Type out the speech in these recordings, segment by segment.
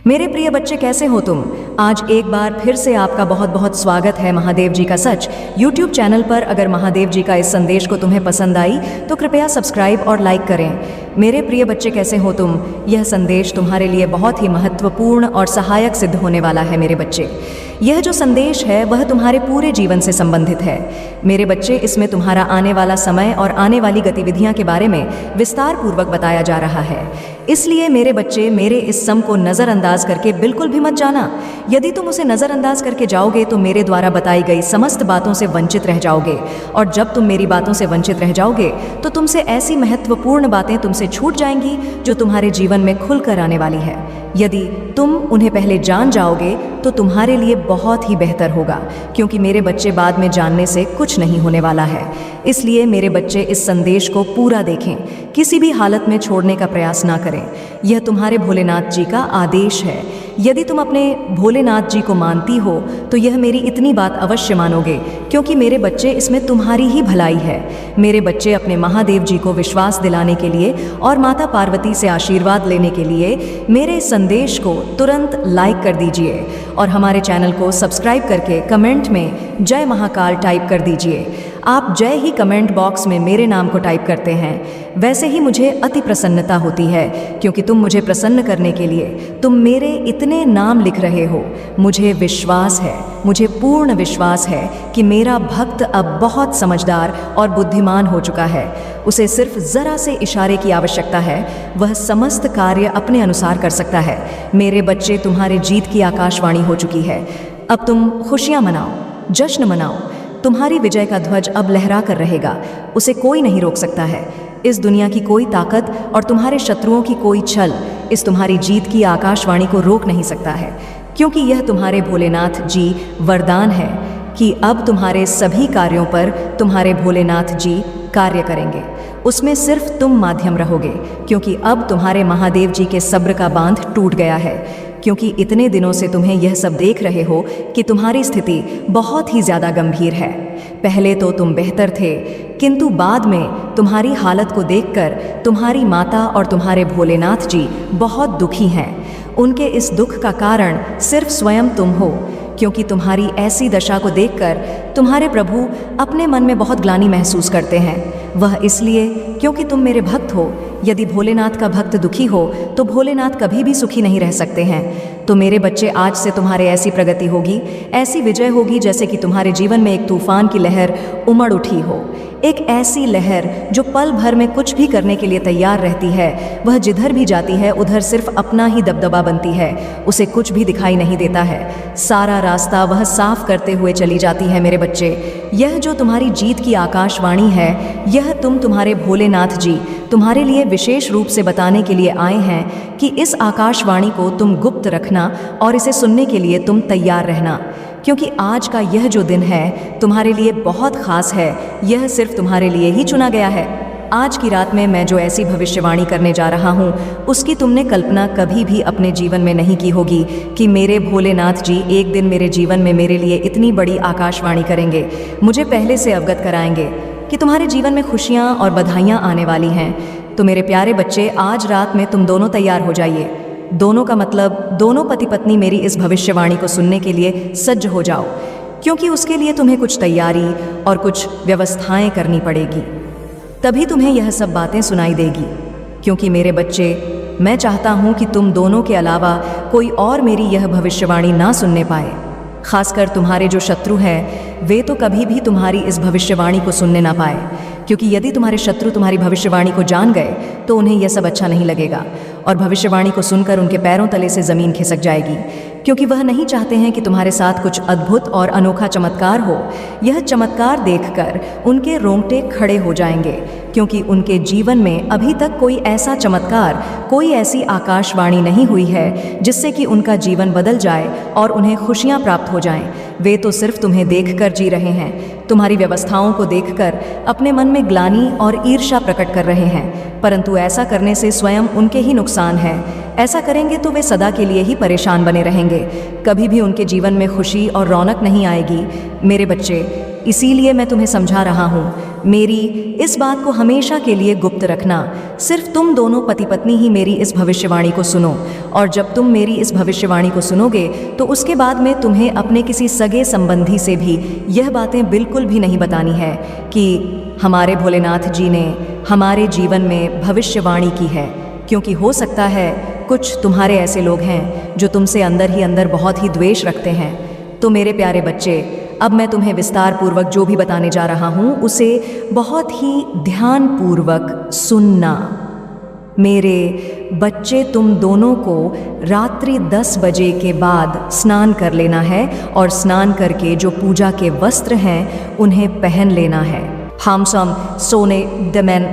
मेरे प्रिय बच्चे, कैसे हो तुम? आज एक बार फिर से आपका बहुत बहुत स्वागत है महादेव जी का सच यूट्यूब चैनल पर। अगर महादेव जी का इस संदेश को तुम्हें पसंद आई तो कृपया सब्सक्राइब और लाइक करें। मेरे प्रिय बच्चे, कैसे हो तुम? यह संदेश तुम्हारे लिए बहुत ही महत्वपूर्ण और सहायक सिद्ध होने वाला है मेरे बच्चे। यह जो संदेश है वह तुम्हारे पूरे जीवन से संबंधित है मेरे बच्चे। इसमें तुम्हारा आने वाला समय और आने वाली गतिविधियां के बारे में विस्तार पूर्वक बताया जा रहा है। इसलिए मेरे बच्चे, मेरे इस सम को नज़रअंदाज करके बिल्कुल भी मत जाना। यदि तुम उसे नज़रअंदाज करके जाओगे तो मेरे द्वारा बताई गई समस्त बातों से वंचित रह जाओगे, और जब तुम मेरी बातों से वंचित रह जाओगे तो तुमसे ऐसी महत्वपूर्ण बातें तुमसे छूट जाएंगी जो तुम्हारे जीवन में खुलकर आने वाली है। यदि तुम उन्हें पहले जान जाओगे तो तुम्हारे लिए बहुत ही बेहतर होगा, क्योंकि मेरे बच्चे बाद में जानने से कुछ नहीं होने वाला है। इसलिए मेरे बच्चे, इस संदेश को पूरा देखें, किसी भी हालत में छोड़ने का प्रयास ना करें। यह तुम्हारे भोलेनाथ जी का आदेश है। यदि तुम अपने भोलेनाथ जी को मानती हो तो यह मेरी इतनी बात अवश्य मानोगे, क्योंकि मेरे बच्चे, इसमें तुम्हारी ही भलाई है। मेरे बच्चे, अपने महादेव जी को विश्वास दिलाने के लिए और माता पार्वती से आशीर्वाद लेने के लिए मेरे संदेश को तुरंत लाइक कर दीजिए और हमारे चैनल को सब्सक्राइब करके कमेंट में जय महाकाल टाइप कर दीजिए। आप जय ही कमेंट बॉक्स में मेरे नाम को टाइप करते हैं, वैसे ही मुझे अति प्रसन्नता होती है, क्योंकि तुम मुझे प्रसन्न करने के लिए तुम मेरे इतने नाम लिख रहे हो। मुझे विश्वास है, मुझे पूर्ण विश्वास है कि मेरा भक्त अब बहुत समझदार और बुद्धिमान हो चुका है। उसे सिर्फ ज़रा से इशारे की आवश्यकता है, वह समस्त कार्य अपने अनुसार कर सकता है। मेरे बच्चे, तुम्हारे जीत की आकाशवाणी हो चुकी है। अब तुम खुशियाँ मनाओ, जश्न मनाओ। तुम्हारी विजय का ध्वज अब लहरा कर रहेगा, उसे कोई नहीं रोक सकता है। इस दुनिया की कोई ताकत और तुम्हारे शत्रुओं की कोई छल इस तुम्हारी जीत की आकाशवाणी को रोक नहीं सकता है, क्योंकि यह तुम्हारे भोलेनाथ जी वरदान है कि अब तुम्हारे सभी कार्यों पर तुम्हारे भोलेनाथ जी कार्य करेंगे। उसमें सिर्फ तुम माध्यम रहोगे, क्योंकि अब तुम्हारे महादेव जी के सब्र का बांध टूट गया है। क्योंकि इतने दिनों से तुम्हें यह सब देख रहे हो कि तुम्हारी स्थिति बहुत ही ज़्यादा गंभीर है। पहले तो तुम बेहतर थे, किंतु बाद में तुम्हारी हालत को देखकर तुम्हारी माता और तुम्हारे भोलेनाथ जी बहुत दुखी हैं। उनके इस दुख का कारण सिर्फ स्वयं तुम हो, क्योंकि तुम्हारी ऐसी दशा को देखकर तुम्हारे प्रभु अपने मन में बहुत ग्लानि महसूस करते हैं। वह इसलिए क्योंकि तुम मेरे भक्त हो। यदि भोलेनाथ का भक्त दुखी हो तो भोलेनाथ कभी भी सुखी नहीं रह सकते हैं। तो मेरे बच्चे, आज से तुम्हारे ऐसी प्रगति होगी, ऐसी विजय होगी, जैसे कि तुम्हारे जीवन में एक तूफान की लहर उमड़ उठी हो। एक ऐसी लहर जो पल भर में कुछ भी करने के लिए तैयार रहती है। वह जिधर भी जाती है उधर सिर्फ अपना ही दबदबा बनती है, उसे कुछ भी दिखाई नहीं देता है। सारा रास्ता वह साफ करते हुए चली जाती है मेरे बच्चे। यह जो तुम्हारी जीत की आकाशवाणी है, यह तुम्हारे भोलेनाथ जी तुम्हारे लिए विशेष रूप से बताने के लिए आए हैं कि इस आकाशवाणी को तुम गुप्त रखना और इसे सुनने के लिए तुम तैयार रहना, क्योंकि आज का यह जो दिन है तुम्हारे लिए बहुत खास है। यह सिर्फ तुम्हारे लिए ही चुना गया है। आज की रात में मैं जो ऐसी भविष्यवाणी करने जा रहा हूँ, उसकी तुमने कल्पना कभी भी अपने जीवन में नहीं की होगी कि मेरे भोलेनाथ जी एक दिन मेरे जीवन में मेरे लिए इतनी बड़ी आकाशवाणी करेंगे, मुझे पहले से अवगत कराएंगे कि तुम्हारे जीवन में खुशियाँ और बधाइयाँ आने वाली हैं। तो मेरे प्यारे बच्चे, आज रात में तुम दोनों तैयार हो जाइए। दोनों का मतलब दोनों पति पत्नी मेरी इस भविष्यवाणी को सुनने के लिए सज्ज हो जाओ, क्योंकि उसके लिए तुम्हें कुछ तैयारी और कुछ व्यवस्थाएं करनी पड़ेगी, तभी तुम्हें यह सब बातें सुनाई देगी। क्योंकि मेरे बच्चे, मैं चाहता हूँ कि तुम दोनों के अलावा कोई और मेरी यह भविष्यवाणी ना सुनने पाए। खासकर तुम्हारे जो शत्रु हैं, वे तो कभी भी तुम्हारी इस भविष्यवाणी को सुनने ना पाए, क्योंकि यदि तुम्हारे शत्रु तुम्हारी भविष्यवाणी को जान गए तो उन्हें यह सब अच्छा नहीं लगेगा, और भविष्यवाणी को सुनकर उनके पैरों तले से ज़मीन खिसक जाएगी, क्योंकि वह नहीं चाहते हैं कि तुम्हारे साथ कुछ अद्भुत और अनोखा चमत्कार हो। यह चमत्कार देखकर उनके रोंगटे खड़े हो जाएंगे, क्योंकि उनके जीवन में अभी तक कोई ऐसा चमत्कार, कोई ऐसी आकाशवाणी नहीं हुई है जिससे कि उनका जीवन बदल जाए और उन्हें खुशियाँ प्राप्त हो जाएं। वे तो सिर्फ तुम्हें देखकर जी रहे हैं, तुम्हारी व्यवस्थाओं को देखकर अपने मन में ग्लानि और ईर्ष्या प्रकट कर रहे हैं, परंतु ऐसा करने से स्वयं उनके ही नुकसान है। ऐसा करेंगे तो वे सदा के लिए ही परेशान बने रहेंगे, कभी भी उनके जीवन में खुशी और रौनक नहीं आएगी। मेरे बच्चे, इसीलिए मैं तुम्हें समझा रहा हूँ, मेरी इस बात को हमेशा के लिए गुप्त रखना। सिर्फ तुम दोनों पति पत्नी ही मेरी इस भविष्यवाणी को सुनो, और जब तुम मेरी इस भविष्यवाणी को सुनोगे तो उसके बाद में तुम्हें अपने किसी सगे संबंधी से भी यह बातें बिल्कुल भी नहीं बतानी है कि हमारे भोलेनाथ जी ने हमारे जीवन में भविष्यवाणी की है, क्योंकि हो सकता है कुछ तुम्हारे ऐसे लोग हैं जो तुमसे अंदर ही अंदर बहुत ही द्वेष रखते हैं। तो मेरे प्यारे बच्चे, अब मैं तुम्हें विस्तार पूर्वक जो भी बताने जा रहा हूँ उसे बहुत ही ध्यान पूर्वक सुनना। मेरे बच्चे, तुम दोनों को रात्रि 10 बजे के बाद स्नान कर लेना है, और स्नान करके जो पूजा के वस्त्र हैं उन्हें पहन लेना है। हामसम सोने दमन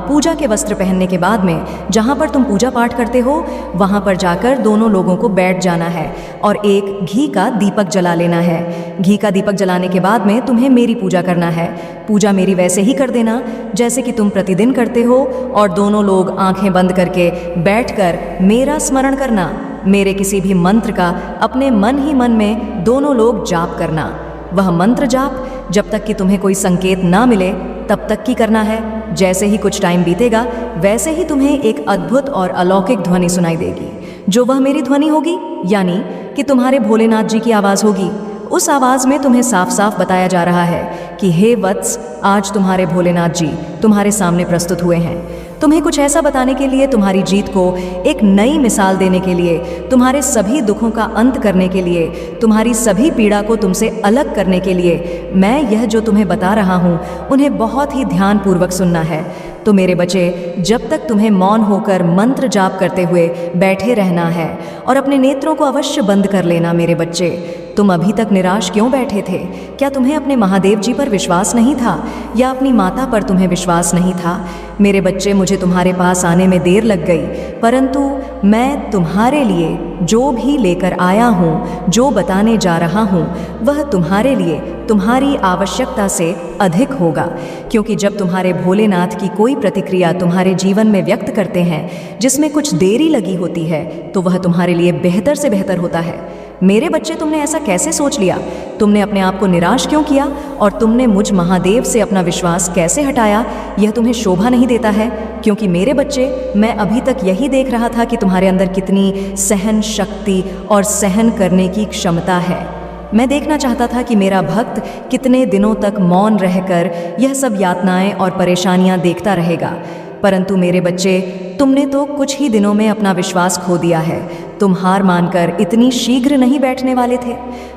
पूजा के वस्त्र पहनने के बाद में जहाँ पर तुम पूजा पाठ करते हो वहाँ पर जाकर दोनों लोगों को बैठ जाना है और एक घी का दीपक जला लेना है। घी का दीपक जलाने के बाद में तुम्हें मेरी पूजा करना है। पूजा मेरी वैसे ही कर देना जैसे कि तुम प्रतिदिन करते हो, और दोनों लोग आंखें बंद करके बैठकर मेरा स्मरण करना। मेरे किसी भी मंत्र का अपने मन ही मन में दोनों लोग जाप करना। वह मंत्र जाप जब तक कि तुम्हें कोई संकेत ना मिले तब तक की करना है। जैसे ही कुछ टाइम बीतेगा वैसे ही तुम्हें एक अद्भुत और अलौकिक ध्वनि सुनाई देगी, जो वह मेरी ध्वनि होगी, यानी कि तुम्हारे भोलेनाथ जी की आवाज़ होगी। उस आवाज़ में तुम्हें साफ साफ बताया जा रहा है कि हे वत्स, आज तुम्हारे भोलेनाथ जी तुम्हारे सामने प्रस्तुत हुए हैं। तुम्हें कुछ ऐसा बताने के लिए, तुम्हारी जीत को एक नई मिसाल देने के लिए, तुम्हारे सभी दुखों का अंत करने के लिए, तुम्हारी सभी पीड़ा को तुमसे अलग करने के लिए मैं यह जो तुम्हें बता रहा हूँ उन्हें बहुत ही ध्यानपूर्वक सुनना है। तो मेरे बच्चे, जब तक तुम्हें मौन होकर मंत्र जाप करते हुए बैठे रहना है और अपने नेत्रों को अवश्य बंद कर लेना। मेरे बच्चे, तुम अभी तक निराश क्यों बैठे थे? क्या तुम्हें अपने महादेव जी पर विश्वास नहीं था, या अपनी माता पर तुम्हें विश्वास नहीं था? मेरे बच्चे, मुझे तुम्हारे पास आने में देर लग गई, परंतु मैं तुम्हारे लिए जो भी लेकर आया हूँ, जो बताने जा रहा हूँ, वह तुम्हारे लिए तुम्हारी आवश्यकता से अधिक होगा। क्योंकि जब तुम्हारे भोलेनाथ की कोई प्रतिक्रिया तुम्हारे जीवन में व्यक्त करते हैं जिसमें कुछ देरी लगी होती है, तो वह तुम्हारे लिए बेहतर से बेहतर होता है। मेरे बच्चे, तुमने ऐसा कैसे सोच लिया? तुमने अपने आप को निराश क्यों किया, और तुमने मुझ महादेव से अपना विश्वास कैसे हटाया? यह तुम्हें शोभा नहीं देता है। क्योंकि मेरे बच्चे, मैं अभी तक यही देख रहा था कि तुम्हारे अंदर कितनी सहन शक्ति और सहन करने की क्षमता है। मैं देखना चाहता था कि मेरा भक्त कितने दिनों तक मौन रहकर यह सब यातनाएं और परेशानियां देखता रहेगा। परंतु मेरे बच्चे, तुमने तो कुछ ही दिनों में अपना विश्वास खो दिया है। तुम हार मानकर इतनी शीघ्र नहीं बैठने वाले थे,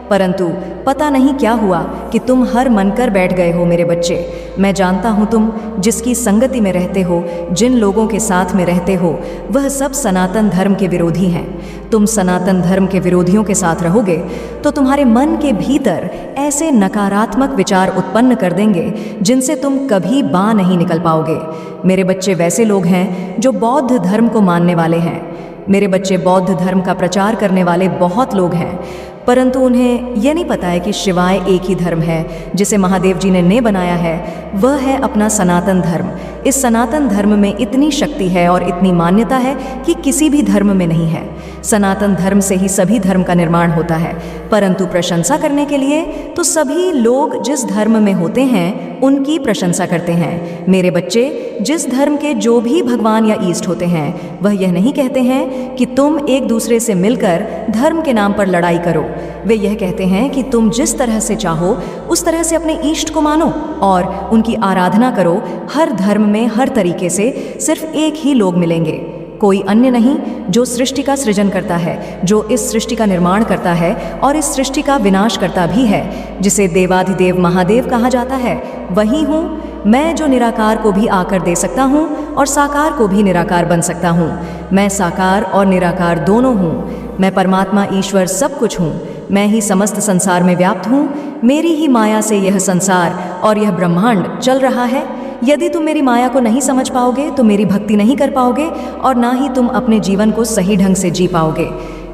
परंतु पता नहीं क्या हुआ कि तुम हर मनकर बैठ गए हो। मेरे बच्चे, मैं जानता हूँ तुम जिसकी संगति में रहते हो, जिन लोगों के साथ में रहते हो, वह सब सनातन धर्म के विरोधी हैं। तुम सनातन धर्म के विरोधियों के साथ रहोगे तो तुम्हारे मन के भीतर ऐसे नकारात्मक विचार उत्पन्न कर देंगे जिनसे तुम कभी बाहर नहीं निकल पाओगे। मेरे बच्चे, वैसे लोग हैं जो बौद्ध धर्म को मानने वाले हैं। मेरे बच्चे, बौद्ध धर्म का प्रचार करने वाले बहुत लोग हैं, परंतु उन्हें यह नहीं पता है कि शिवाय एक ही धर्म है जिसे महादेव जी ने बनाया है। वह है अपना सनातन धर्म। इस सनातन धर्म में इतनी शक्ति है और इतनी मान्यता है कि किसी भी धर्म में नहीं है। सनातन धर्म से ही सभी धर्म का निर्माण होता है, परंतु प्रशंसा करने के लिए तो सभी लोग जिस धर्म में होते हैं उनकी प्रशंसा करते हैं। मेरे बच्चे, जिस धर्म के जो भी भगवान या ईष्ट होते हैं, वह यह नहीं कहते हैं कि तुम एक दूसरे से मिलकर धर्म के नाम पर लड़ाई करो। वे यह कहते हैं कि तुम जिस तरह से चाहो उस तरह से अपने ईष्ट को मानो और उनकी आराधना करो। हर धर्म में हर तरीके से सिर्फ एक ही लोग मिलेंगे, कोई अन्य नहीं, जो सृष्टि का सृजन करता है, जो इस सृष्टि का निर्माण करता है और इस सृष्टि का विनाश करता भी है, जिसे देवाधिदेव महादेव कहा जाता है। वही हूँ मैं, जो निराकार को भी आकर दे सकता हूँ और साकार को भी निराकार बन सकता हूँ। मैं साकार और निराकार दोनों हूँ। मैं परमात्मा ईश्वर सब कुछ हूँ। मैं ही समस्त संसार में व्याप्त हूँ। मेरी ही माया से यह संसार और यह ब्रह्मांड चल रहा है। यदि तुम मेरी माया को नहीं समझ पाओगे तो मेरी भक्ति नहीं कर पाओगे और ना ही तुम अपने जीवन को सही ढंग से जी पाओगे।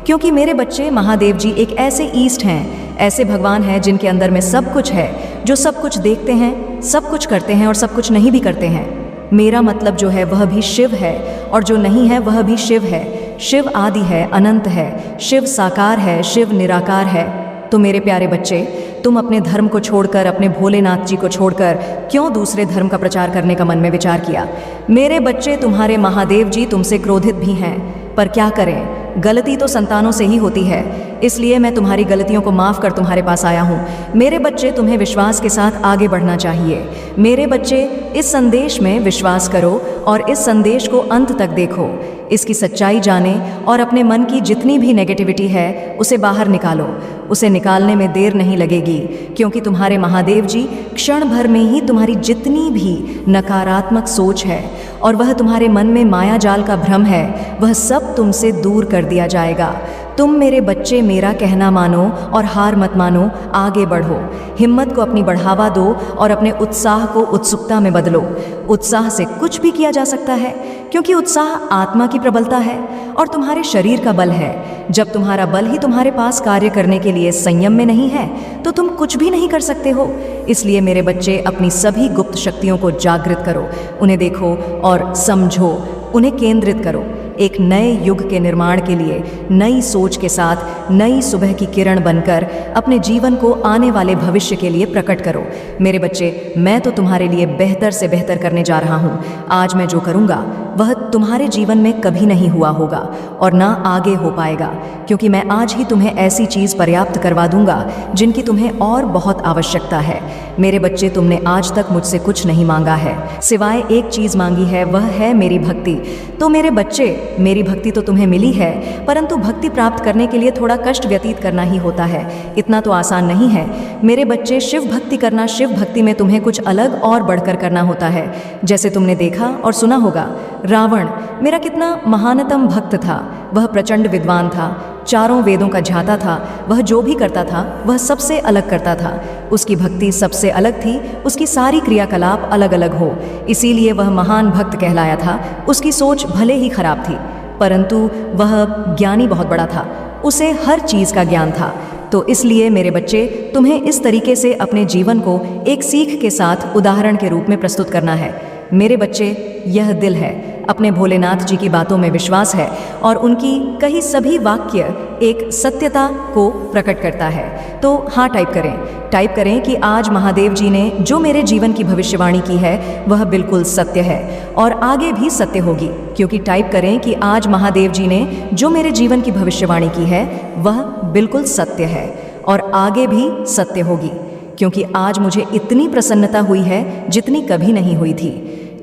क्योंकि मेरे बच्चे, महादेव जी एक ऐसे ईष्ट हैं, ऐसे भगवान हैं जिनके अंदर में सब कुछ है, जो सब कुछ देखते हैं, सब कुछ करते हैं और सब कुछ नहीं भी करते हैं। मेरा मतलब जो है वह भी शिव है और जो नहीं है वह भी शिव है। शिव आदि है, अनंत है, शिव साकार है, शिव निराकार है। तो मेरे प्यारे बच्चे, तुम अपने धर्म को छोड़कर, अपने भोलेनाथ जी को छोड़कर क्यों दूसरे धर्म का प्रचार करने का मन में विचार किया? मेरे बच्चे, तुम्हारे महादेव जी तुमसे क्रोधित भी हैं, पर क्या करें, गलती तो संतानों से ही होती है। इसलिए मैं तुम्हारी गलतियों को माफ कर तुम्हारे पास आया हूँ। मेरे बच्चे, तुम्हें विश्वास के साथ आगे बढ़ना चाहिए। मेरे बच्चे, इस संदेश में विश्वास करो और इस संदेश को अंत तक देखो। इसकी सच्चाई जाने और अपने मन की जितनी भी नेगेटिविटी है उसे बाहर निकालो। उसे निकालने में देर नहीं लगेगी, क्योंकि तुम्हारे महादेव जी क्षण भर में ही तुम्हारी जितनी भी नकारात्मक सोच है और वह तुम्हारे मन में माया जाल का भ्रम है, वह सब तुमसे दूर कर दिया जाएगा। तुम मेरे बच्चे मेरा कहना मानो और हार मत मानो, आगे बढ़ो। हिम्मत को अपनी बढ़ावा दो और अपने उत्साह को उत्सुकता में बदलो। उत्साह से कुछ भी किया जा सकता है, क्योंकि उत्साह आत्मा की प्रबलता है और तुम्हारे शरीर का बल है। जब तुम्हारा बल ही तुम्हारे पास कार्य करने के लिए संयम में नहीं है, तो तुम कुछ भी नहीं कर सकते हो। इसलिए मेरे बच्चे, अपनी सभी गुप्त शक्तियों को जागृत करो, उन्हें देखो और समझो, उन्हें केंद्रित करो। एक नए युग के निर्माण के लिए नई सोच के साथ नई सुबह की किरण बनकर अपने जीवन को आने वाले भविष्य के लिए प्रकट करो। मेरे बच्चे, मैं तो तुम्हारे लिए बेहतर से बेहतर करने जा रहा हूँ। आज मैं जो करूँगा वह तुम्हारे जीवन में कभी नहीं हुआ होगा और ना आगे हो पाएगा, क्योंकि मैं आज ही तुम्हें ऐसी चीज़ पर्याप्त करवा दूंगा जिनकी तुम्हें और बहुत आवश्यकता है। मेरे बच्चे, तुमने आज तक मुझसे कुछ नहीं मांगा है, सिवाय एक चीज़ मांगी है, वह है मेरी भक्ति। तो मेरे बच्चे, मेरी भक्ति तो तुम्हें मिली है, परंतु भक्ति प्राप्त करने के लिए थोड़ा कष्ट व्यतीत करना ही होता है। इतना तो आसान नहीं है। मेरे बच्चे, शिव भक्ति करना, शिव भक्ति में तुम्हें कुछ अलग और बढ़कर करना होता है। जैसे तुमने देखा और सुना होगा, रावण मेरा कितना महानतम भक्त था। वह प्रचंड विद्वान था, चारों वेदों का झाता था। वह जो भी करता था वह सबसे अलग करता था। उसकी भक्ति सबसे अलग थी, उसकी सारी क्रियाकलाप अलग अलग हो, इसीलिए वह महान भक्त कहलाया था। उसकी सोच भले ही खराब थी, परंतु वह ज्ञानी बहुत बड़ा था, उसे हर चीज़ का ज्ञान था। तो इसलिए मेरे बच्चे, तुम्हें इस तरीके से अपने जीवन को एक सीख के साथ उदाहरण के रूप में प्रस्तुत करना है। मेरे बच्चे, यह दिल है, अपने भोलेनाथ जी की बातों में विश्वास है और उनकी कही सभी वाक्य एक सत्यता को प्रकट करता है। तो हाँ, टाइप करें कि आज महादेव जी ने जो मेरे जीवन की भविष्यवाणी की है वह बिल्कुल सत्य है और आगे भी सत्य होगी। क्योंकि टाइप करें कि आज महादेव जी ने जो मेरे जीवन की भविष्यवाणी की है वह बिल्कुल सत्य है और आगे भी सत्य होगी। क्योंकि आज मुझे इतनी प्रसन्नता हुई है जितनी कभी नहीं हुई थी,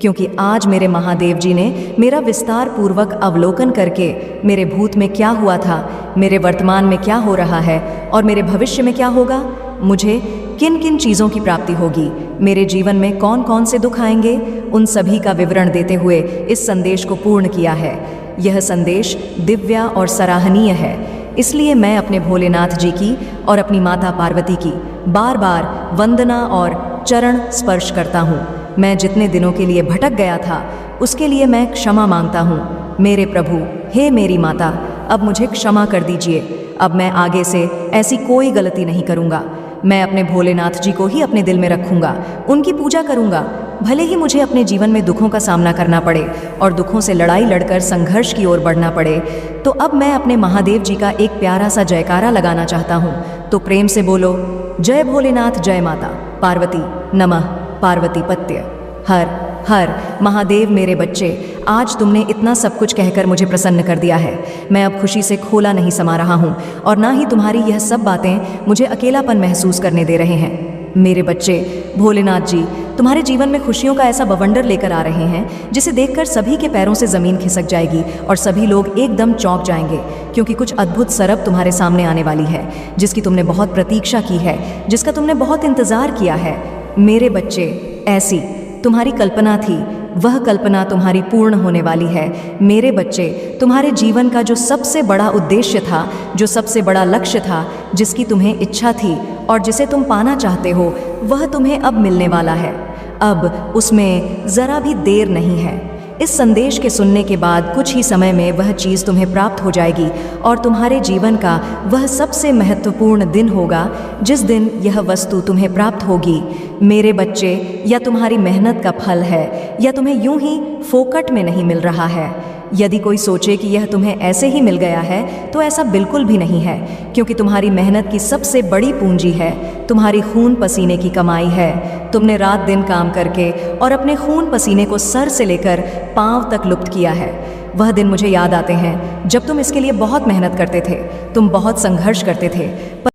क्योंकि आज मेरे महादेव जी ने मेरा विस्तार पूर्वक अवलोकन करके मेरे भूत में क्या हुआ था, मेरे वर्तमान में क्या हो रहा है और मेरे भविष्य में क्या होगा, मुझे किन किन चीज़ों की प्राप्ति होगी, मेरे जीवन में कौन कौन से दुख आएंगे, उन सभी का विवरण देते हुए इस संदेश को पूर्ण किया है। यह संदेश दिव्य और सराहनीय है। इसलिए मैं अपने भोलेनाथ जी की और अपनी माता पार्वती की बार बार वंदना और चरण स्पर्श करता हूँ। मैं जितने दिनों के लिए भटक गया था उसके लिए मैं क्षमा मांगता हूँ। मेरे प्रभु, हे मेरी माता, अब मुझे क्षमा कर दीजिए। अब मैं आगे से ऐसी कोई गलती नहीं करूँगा। मैं अपने भोलेनाथ जी को ही अपने दिल में रखूँगा, उनकी पूजा करूँगा। भले ही मुझे अपने जीवन में दुखों का सामना करना पड़े और दुखों से लड़ाई लड़कर संघर्ष की ओर बढ़ना पड़े, तो अब मैं अपने महादेव जी का एक प्यारा सा जयकारा लगाना चाहता हूँ। तो प्रेम से बोलो, जय भोलेनाथ, जय माता पार्वती, नमः पार्वती पत्य, हर हर महादेव। मेरे बच्चे, आज तुमने इतना सब कुछ कहकर मुझे प्रसन्न कर दिया है। मैं अब खुशी से खोला नहीं समा रहा हूँ और ना ही तुम्हारी यह सब बातें मुझे अकेलापन महसूस करने दे रहे हैं। मेरे बच्चे, भोलेनाथ जी तुम्हारे जीवन में खुशियों का ऐसा बवंडर लेकर आ रहे हैं जिसे देखकर सभी के पैरों से ज़मीन खिसक जाएगी और सभी लोग एकदम चौंक जाएंगे, क्योंकि कुछ अद्भुत सरब तुम्हारे सामने आने वाली है, जिसकी तुमने बहुत प्रतीक्षा की है, जिसका तुमने बहुत इंतज़ार किया है। मेरे बच्चे, ऐसी तुम्हारी कल्पना थी, वह कल्पना तुम्हारी पूर्ण होने वाली है। मेरे बच्चे, तुम्हारे जीवन का जो सबसे बड़ा उद्देश्य था, जो सबसे बड़ा लक्ष्य था, जिसकी तुम्हें इच्छा थी और जिसे तुम पाना चाहते हो, वह तुम्हें अब मिलने वाला है। अब उसमें ज़रा भी देर नहीं है। इस संदेश के सुनने के बाद कुछ ही समय में वह चीज़ तुम्हें प्राप्त हो जाएगी और तुम्हारे जीवन का वह सबसे महत्वपूर्ण दिन होगा जिस दिन यह वस्तु तुम्हें प्राप्त होगी। मेरे बच्चे, या तुम्हारी मेहनत का फल है या तुम्हें यूं ही फोकट में नहीं मिल रहा है। यदि कोई सोचे कि यह तुम्हें ऐसे ही मिल गया है तो ऐसा बिल्कुल भी नहीं है, क्योंकि तुम्हारी मेहनत की सबसे बड़ी पूंजी है, तुम्हारी खून पसीने की कमाई है। तुमने रात दिन काम करके और अपने खून पसीने को सर से लेकर पांव तक लुप्त किया है। वह दिन मुझे याद आते हैं जब तुम इसके लिए बहुत मेहनत करते थे, तुम बहुत संघर्ष करते थे।